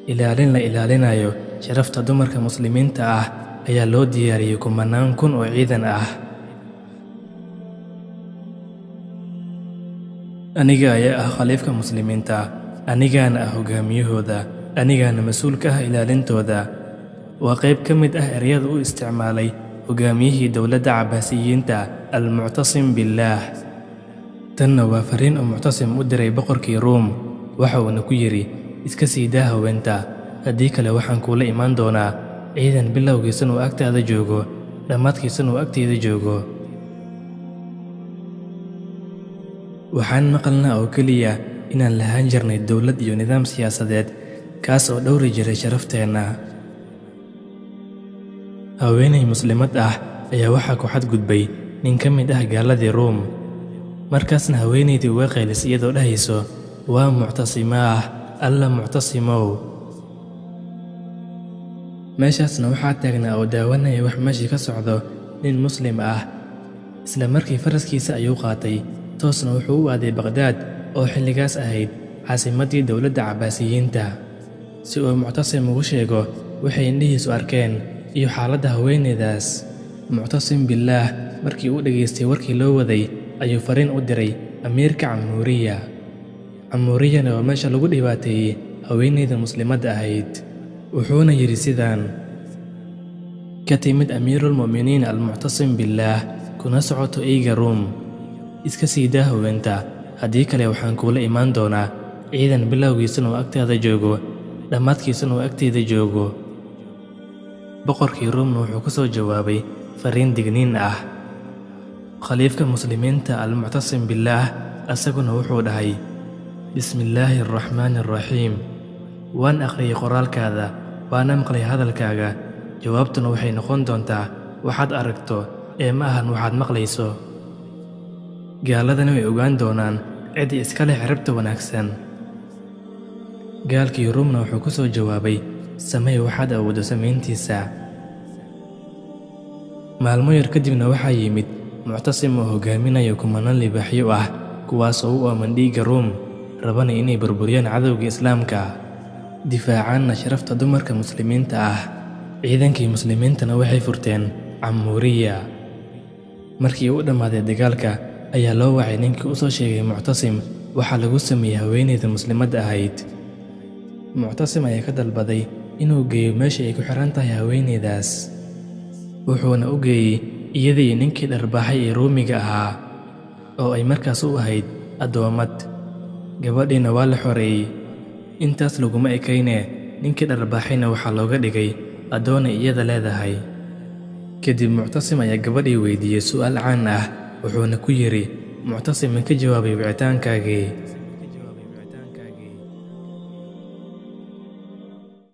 ilaalin la ilaalinayo sharafta dumarka muslimiinta ah ayaa loo diyaariyey kumanaan kun oo ciidan ah. Aniga ayaa ah khaliifka muslimiinta, anigaana ah hogaamiyahooda, anigaana mas'uul ka ah ilaalintooda. Waa qayb ka mid ah ereyada uu isticmaalay hogaamiyihii dowladda Cabbaasiyiinta al-Muctasim billaah. Tanna waa fariin uu Muctasim u diray boqorkii Ruum, waxa uuna ku yidhi, iska sii daa haweenta, haddii kale waxaan kuula imaan doonaa ciidan bilowgiisana uu agtaada joogo, dhammaadkiisana uu agteyda joogo. Waxaan maqalnaa oo keliya inaan lahaan jirnay dowlad iyo nidaam siyaasadeed kaas oo dhowri jiray sharafteenna. Haweeney muslimad ah ayaa waxaa ku xadgudbay nin ka mid ah gaaladii Ruum. Markaasna haweeneydii uga qaylisay iyadoo dhahayso, waa Muctasimaah, alla Muctasimow. Meeshaasna waxaa taagnaa oo daawanaya wax meeshii ka socdo nin muslim ah. Isla markii faraskiisa ayuu qaatay, toosna wuxuu u aaday Baqdaad oo xilligaas ahayd caasimaddii dowladda Cabbaasiyiinta, si uu Muctasim ugu sheego waxay indhihiisu arkeen iyo xaaladda haweeneydaas. Muctasim billaah markii uu dhageystay warkii loo waday ayuu fariin u diray amiirka Camuuriya. Camuuriyana waa meesha lagu dhibaateeyey haweeneyda muslimadda ahayd. Wuxuuna yidhi sidaan: ka timid amiirulmu'miniin al-Muctasim billaah, kuna socoto eyga Ruum, iska sii daa haweenta, haddii kale waxaan kuula imaan doonaa ciidan bilowgiisana uu agtaada joogo, dhammaadkiisana uu agteyda joogo. Boqorkii Ruumna wuxuu ku soo jawaabay fariin digniin ah. Khaliifka muslimiinta al-Muctasim billaah asaguna wuxuu dhahay, bismillaahi arraxmaani arraxiim, waan akhriyey qoraalkaada, waana maqlay hadalkaaga, jawaabtuna waxay noqon doontaa waxaad aragto ee ma ahan waxaad maqlayso. Gaaladana way ogaan doonaan ciddii iska leh ciribta wanaagsan. Gaalkii Ruumna wuxuu ku soo jawaabay, samee waxaad awooddo samayntiisa. Maalmo yar kadibna waxaa yimid Muctasim oo hogaaminayo kumanaan libaaxyo ah, kuwaas oo u ooman dhiigga Ruum, rabana inay burburiyaan cadowga Islaamka, difaacaanna sharafta dumarka muslimiinta ah. Ciidankii muslimiintana waxay furteen Camuuriya. Markii uu dhammaaday dagaalka ayaa loo wacay ninkii u soo sheegay Muctasim waxa lagu sameeyey haweeneyda muslimadda ahayd. Muctasim ayaa ka dalbaday inuu geeyo meesha ay ku xiran tahay haweeneydaas. Wuxuuna u geeyey iyadii ninkii dharbaaxay ee Ruumiga ahaa, oo ay markaas u ahayd addoommad. Gabadhiina waa la xoreeyey. Intaas laguma ekayne, ninkii dharbaaxayna waxaa looga dhigay addoon ay iyada leedahay. Kadib Muctasim ayaa gabadhii weydiiyey su'aal caan ah, wuxuuna ku yidhi, Muctasim ma ka jawaabay wicitaankaagii?